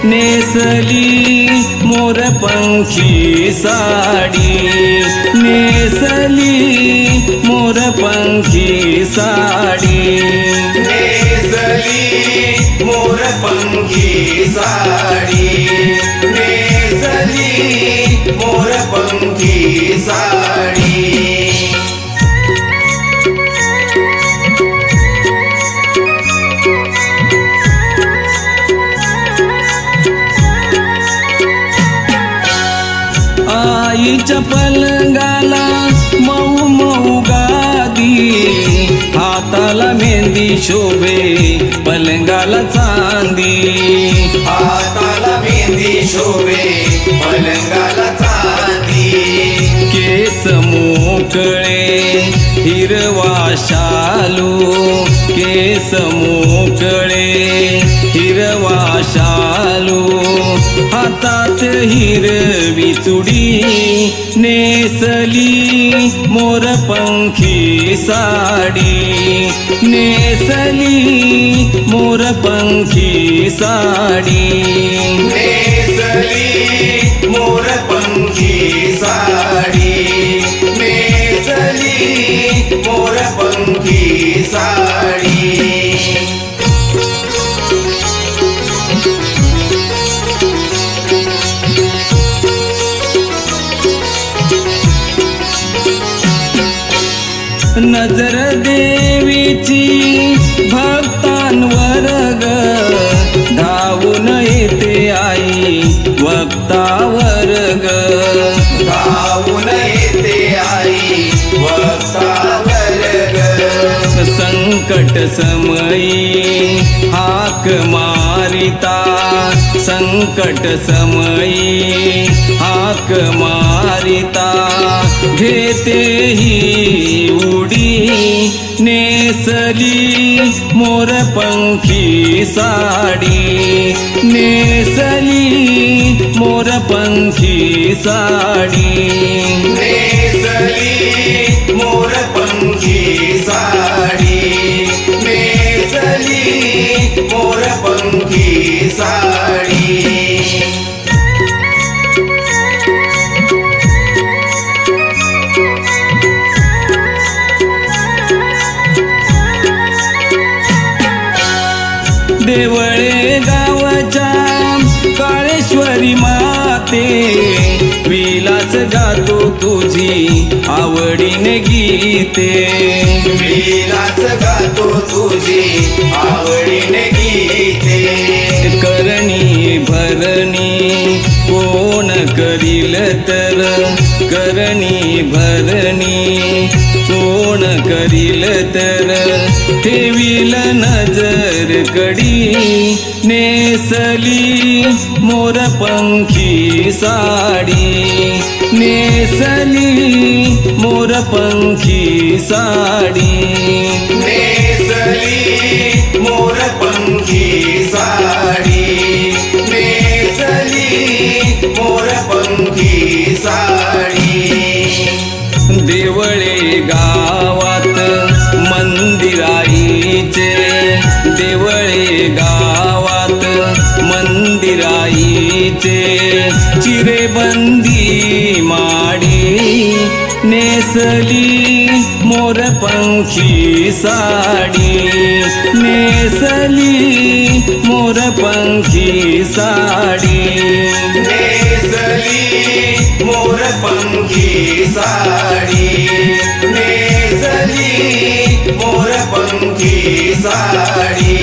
नेसली मोरपंखी साडी, नेसली मोरपंखी साडी, नेसली मोरपंखी साडी, नेसली मोरपंखी साडी। आईच्या पलंगाला मऊ मऊ गादी, हाताला मेहंदी शोभे पलंगाला चांदी, हाताला मेहंदी शोभे पलंगाला चांदी। केस मोकळे हिरवा शालू, केस मोकळे हिरवा शालू, हातात हिरवी चुडी, नेसली मोरपंखी साडी, नेसली मोरपंखी साडी, नेसली मोरपंखी साडी, नेसली मोरपंखी साडी। नजर देवीची भक्तांवर ग, धावून येते आई वक्तावर ग, धावून येते आई वक्तावर ग। संकट समयी हाक मारिता, संकट समयी हाक मारिता, घेते ही उडी, नेसली मोरपंखी साडी, नेसली मोरपंखी साडी, नेसली मोरपंखी साडी, नेसली मोरपंखी साडी। देवळे गावच्या काळेश्वरी माते, विलास गातो तुझी आवडीने गीते, विलास गातो तुझी आवडीने गीते। करणी भरणी कोण करील तर, करणी भरणी कोण करील तर, ठेवील नजर कडी, नेसली मोरपंखी साडी, नेसली मोरपंखी साडी, नेसली मोरपंखी साडी, नेसली मोरपंखी साडी। देवळे गावात मंदिराईचे, देवळे गावात मंदिराईचे, चिरेबंदी माडी, नेसली मोरपंखी साडी, नेसली मोरपंखी साडी, नेसली मोरपंखी साडी, नेसली मोरपंखी साडी।